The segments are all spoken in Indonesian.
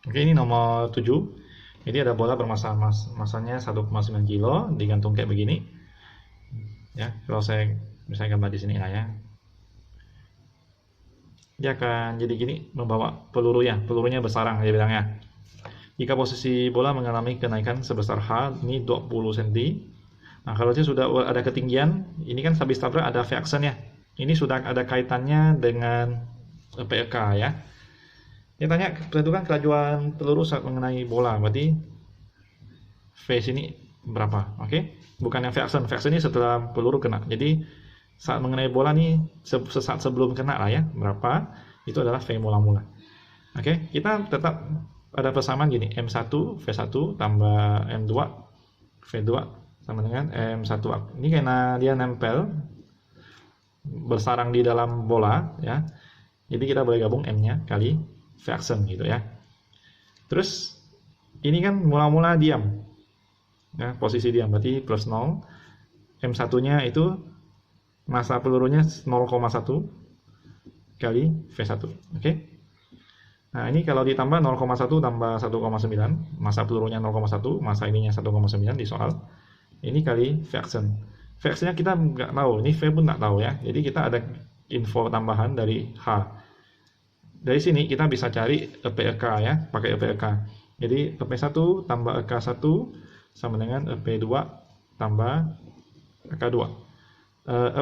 Oke, ini nomor 7. Jadi ada bola bermassa masanya 1,9 kilo digantung kayak begini. Ya, kalau saya misalnya gambar di sini lah ya. Dia akan jadi gini membawa pelurunya bersarang dia bilangnya. Jika posisi bola mengalami kenaikan sebesar H, ini 20 cm. Nah, kalau dia sudah ada ketinggian, ini kan habis tabrak ada V-action ya. Ini sudah ada kaitannya dengan PEK ya. Dia tanya, tentukan kelajuan peluru saat mengenai bola, berarti V sini berapa, oke? Bukan yang V-action, V-action ini setelah peluru kena. Jadi saat mengenai bola nih, sesaat sebelum kena lah ya, berapa, itu adalah V mula-mula. Oke, kita tetap ada persamaan gini, M1 V1 tambah M2 V2 sama dengan M1. Ini karena dia nempel bersarang di dalam bola ya. Jadi kita boleh gabung M-nya kali V-action gitu ya. Terus ini kan mula-mula diam. Ya, posisi diam berarti plus 0. M1-nya itu massa pelurunya 0,1 kali V1. Oke. Nah, ini kalau ditambah 0,1 tambah 1,9, massa pelurunya 0,1, massa ininya 1,9 di soal. Ini kali V-action. V-action-nya kita nggak tahu, ini V pun nggak tahu ya. Jadi kita ada info tambahan dari H. Dari sini kita bisa cari EP-EK ya, pakai EP-EK. Jadi EP1 tambah EK1 sama dengan EP2 tambah EK2.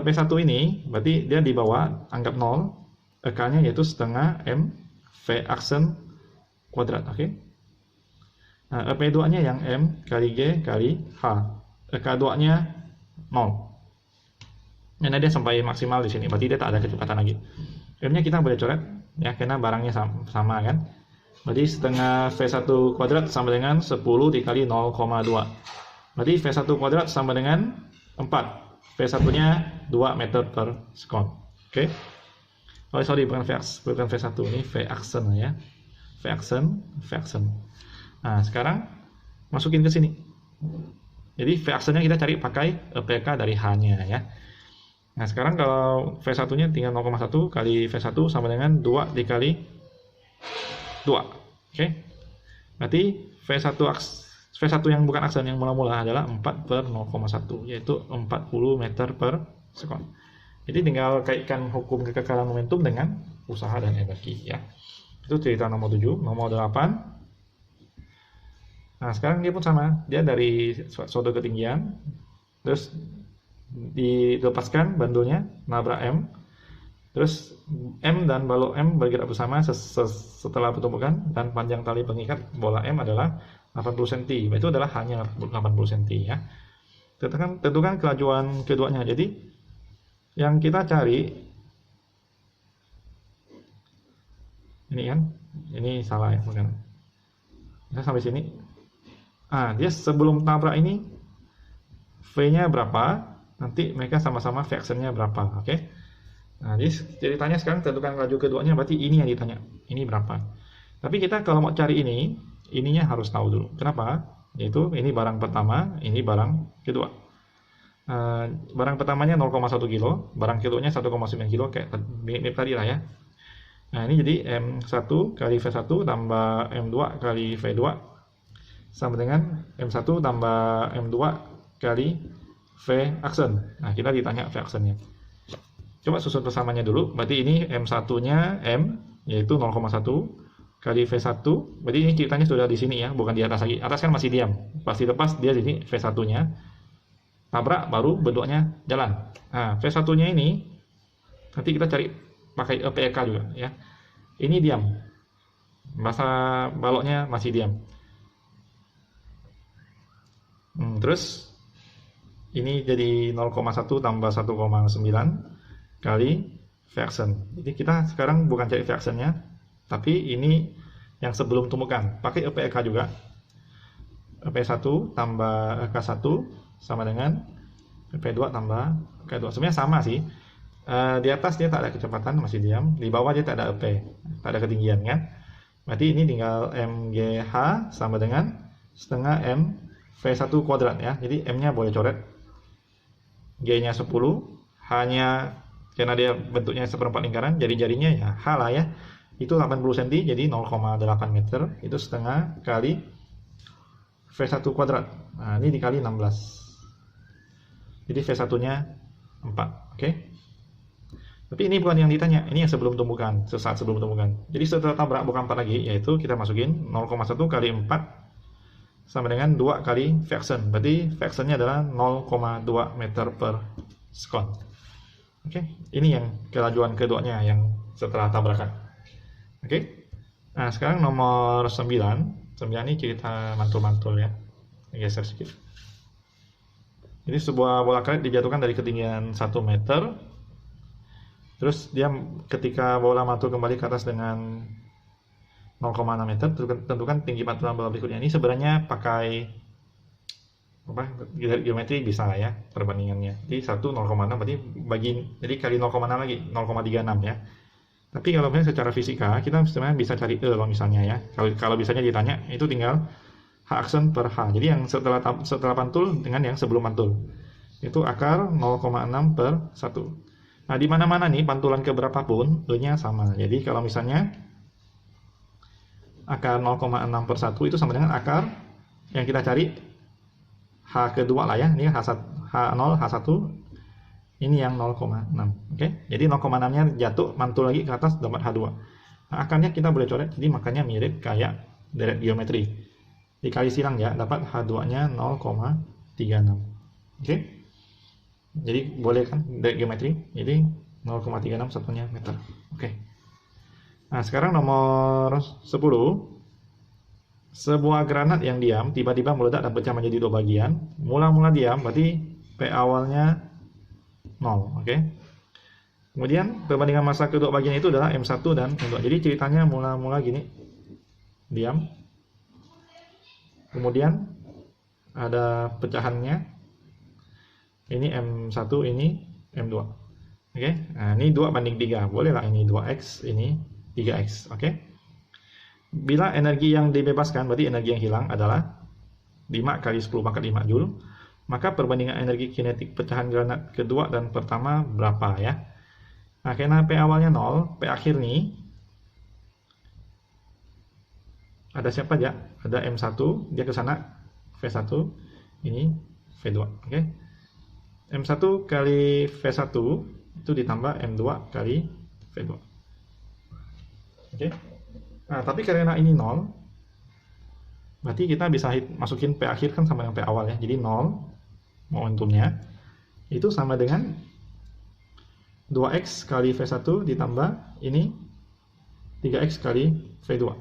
EP1 ini berarti dia di bawah, anggap 0. EK-nya yaitu setengah M V action kuadrat, oke? Nah, EP2-nya yang M kali G kali H. EK2-nya 0. Karena dia sampai maksimal di sini, berarti dia tak ada kecepatan lagi. M-nya kita boleh coret ya, karena barangnya sama kan. Berarti setengah V1 kuadrat sama dengan 10 dikali 0,2. Berarti V1 kuadrat sama dengan 4. V1-nya 2 meter per sekon. Oke. Oh sorry, bukan V1, ini V-action ya. V-action. Nah, sekarang masukin ke sini. Jadi V-action-nya kita cari pakai PK dari H-nya ya. Nah, sekarang kalau V1-nya tinggal 0,1 kali V1 sama dengan 2 dikali 2. Oke. Berarti V1 yang bukan aksen yang mula-mula adalah 4 per 0,1, yaitu 40 meter per sekon. Jadi tinggal kaitkan hukum kekekalan momentum dengan usaha dan energi ya. Itu cerita nomor 7. Nomor 8. Nah, sekarang dia pun sama. Dia dari suatu ketinggian, terus dilepaskan bandulnya, nabrak M. Terus M dan balok M bergerak bersama setelah pertumbukan, dan panjang tali pengikat bola M adalah 80 cm. Itu adalah hanya 80 cm ya. Tentukan kelajuan keduanya. Jadi yang kita cari ini kan, ini salah ya, bukan. Kita sampai sini. Dia sebelum tabrak ini V-nya berapa? Nanti mereka sama-sama V-action-nya berapa, oke? Nah, jadi ceritanya sekarang tentukan laju keduanya, berarti ini yang ditanya. Ini berapa? Tapi kita kalau mau cari ininya harus tahu dulu. Kenapa? Yaitu ini barang pertama, ini barang kedua. Barang pertamanya 0,1 kilo, barang keduanya 1,9 kilo kayak mirip tadi lah ya. Nah, ini jadi M1 kali V1 tambah M2 kali V2 sama dengan M1 tambah M2 kali V action. Nah, kita ditanya V actionnya. Coba susun persamaannya dulu. Berarti ini M1-nya M, yaitu 0,1 kali V1. Berarti ini ceritanya sudah di sini ya, bukan di atas lagi. Atas kan masih diam. Pasti lepas dia jadi V1-nya. Tabrak baru bentuknya jalan. Nah, V1-nya ini nanti kita cari pakai PEK juga ya. Ini diam. Masa baloknya masih diam. Terus ini jadi 0,1 tambah 1,9 kali V-action. Jadi kita sekarang bukan cari V-action-nya, tapi ini yang sebelum tumbukan. Pakai PEK juga. EP1 tambah EK1 sama dengan EP2 tambah EK2. Sebenarnya sama sih. Di atas dia tak ada kecepatan, masih diam. Di bawah dia tak ada EP, tak ada ketinggian kan. Berarti ini tinggal MGH sama dengan setengah M V1 kuadrat ya. Jadi M-nya boleh coret. G-nya 10, H-nya karena dia bentuknya seperempat lingkaran, jari-jarinya ya H lah ya. itu 80 cm, jadi 0,8 meter, itu setengah kali V1 kuadrat. Nah, ini dikali 16. Jadi V1-nya 4, oke? Tapi ini bukan yang ditanya, ini yang sebelum tumbukan, sesaat sebelum tumbukan. Jadi setelah tabrak bukan 4 lagi, yaitu kita masukin 0,1 kali 4 sama dengan 2 kali fraction. Berarti fractionnya adalah 0,2 meter per sekon. Oke, ini yang kelajuan keduanya yang setelah tabrakan. Oke. Nah, sekarang nomor 9. 9 ini cerita mantul-mantul ya. Geser sedikit. Jadi sebuah bola karet dijatuhkan dari ketinggian 1 meter. Terus dia ketika bola mantul kembali ke atas dengan 0,6 meter, tentukan tinggi pantulan bola berikutnya. Ini sebenarnya pakai apa? Geometri bisa lah ya perbandingannya. Jadi 1 0,6 berarti jadi kali 0,6 lagi 0,36 ya. Tapi kalau misalnya secara fisika kita sebenarnya bisa cari kalau misalnya ya. Kalau misalnya ditanya itu tinggal H aksen per H. Jadi yang setelah pantul dengan yang sebelum pantul. Itu akar 0,6 per 1. Nah, di mana-mana nih pantulan ke berapapun E-nya sama. Jadi kalau misalnya akar 0,6 per 1 itu sama dengan akar yang kita cari H kedua lah ya. Ini H0, H1. Ini yang 0,6. Oke. Jadi 0,6-nya jatuh mantul lagi ke atas dapat H2. Nah, akarnya kita boleh coret. Jadi makanya mirip kayak deret geometri. Dikali silang ya, dapat H2-nya 0,36. Oke. Jadi boleh kan deret geometri. Jadi 0,36 satunya meter. Oke. Nah, sekarang nomor 10. Sebuah granat yang diam tiba-tiba meledak dan pecah menjadi 2 bagian. Mula-mula diam berarti P awalnya 0. Oke. Kemudian perbandingan massa kedua bagian itu adalah M1 dan M2. Jadi ceritanya mula-mula gini. Diam. Kemudian ada pecahannya. Ini M1, ini M2. Oke. Nah, ini 2 banding 3. Boleh lah ini 2X, ini 3X. Oke. Bila energi yang dibebaskan, berarti energi yang hilang adalah 5 kali 10 pangkat 5 Joule. Maka perbandingan energi kinetik pecahan granat kedua dan pertama berapa ya? Nah, karena P awalnya 0, P akhir nih ada siapa aja? Ada M1, dia ke sana V1, ini V2. Oke. M1 kali V1 itu ditambah M2 kali V2. Oke. Nah, tapi karena ini 0, berarti kita bisa masukin P akhir kan sama dengan P awal ya. Jadi 0 momentumnya itu sama dengan 2X kali V1 ditambah ini 3X kali V2.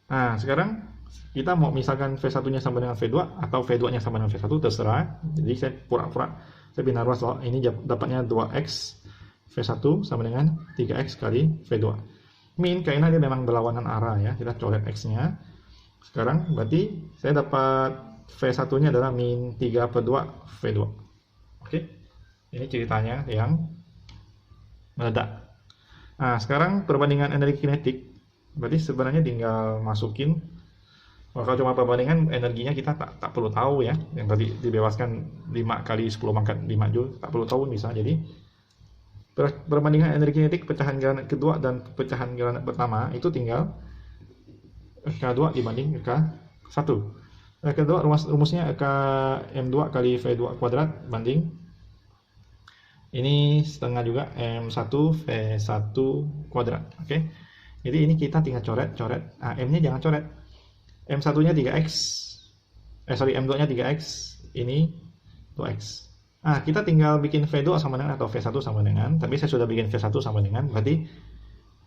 Nah, sekarang kita mau misalkan V1-nya sama dengan V2 atau V2-nya sama dengan V1, terserah. Jadi saya pura-pura, saya binar ruas loh. Ini dapatnya 2X V1 sama dengan 3X kali V2. Min, karena dia memang berlawanan arah ya. Kita coret X-nya. Sekarang berarti saya dapat V1-nya adalah min 3 per 2 V2. Oke. Ini ceritanya yang meledak. Nah, sekarang perbandingan energi kinetik. Berarti sebenarnya tinggal masukin. Kalau cuma perbandingan energinya kita tak perlu tahu ya. Yang tadi dibebaskan 5 kali 10 pangkat 5 Joule, tak perlu tahu bisa. Jadi perbandingan energi kinetik pecahan granat kedua dan pecahan granat pertama itu tinggal K2 dibanding K1. Kedua rumusnya M2 kali V2 kuadrat banding ini setengah juga M1 V1 kuadrat. Oke. Jadi ini kita tinggal coret. Nah, M-nya jangan coret. M1-nya 3X. M2-nya 3X. Ini 2X. Nah, kita tinggal bikin V2 sama dengan atau V1 sama dengan. Tapi saya sudah bikin V1 sama dengan. Berarti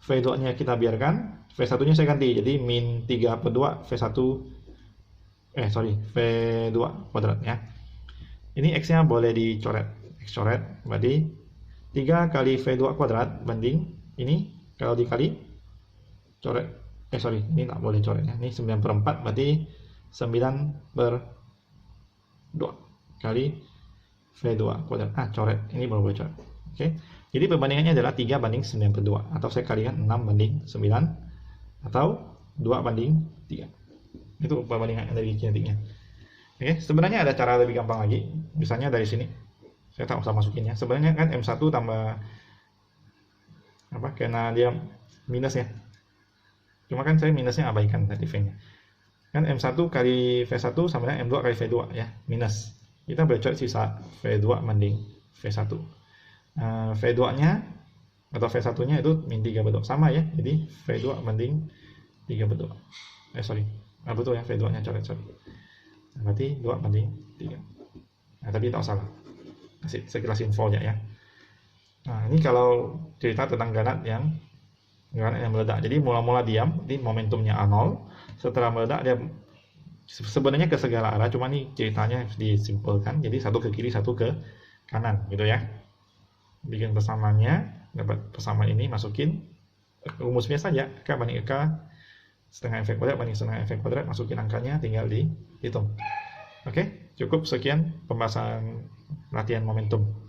V2-nya kita biarkan. V1-nya saya ganti. Jadi min 3 per 2 V1. V2 kuadrat ya. Ini X-nya boleh dicoret. X coret. Berarti 3 kali V2 kuadrat banding. Ini kalau dikali coret. Ini tak boleh coret ya. Ini 9 per 4 berarti 9 per 2 kali V2 kuadrat. Coret. Ini baru boleh coret. Oke. Jadi perbandingannya adalah 3 banding 9 per 2. Atau saya kalikan 6 banding 9. Atau 2 banding 3. Itu perbandingan energi kinetiknya. Oke. Sebenarnya ada cara lebih gampang lagi. Misalnya dari sini. Saya tak usah masukin ya. Sebenarnya kan M1 tambah karena dia minus ya. Cuma kan saya minusnya abaikan tadi V-nya. Kan M1 kali V1 sama dengan M2 kali V2 ya, minus. Kita bacot sisa V2 banding V1. V2-nya atau V1-nya itu min 3 betul. Sama ya, jadi V2 banding 3 betul. Sorry. Betul ya, V2-nya coret. Berarti 2 banding 3. Nah, tapi tak salah. Sekilas info ya. Nah, ini kalau cerita tentang granat yang meledak. Jadi mula-mula diam, jadi momentumnya A0. Setelah meledak dia sebenarnya ke segala arah, cuma nih ceritanya disimpulkan. Jadi satu ke kiri, satu ke kanan gitu ya. Bikin persamaannya, dapat persamaan ini, masukin rumusnya saja, K banding K setengah efek kuadrat banding setengah efek kuadrat, masukin angkanya, tinggal dihitung. Oke, cukup sekian pembahasan latihan momentum.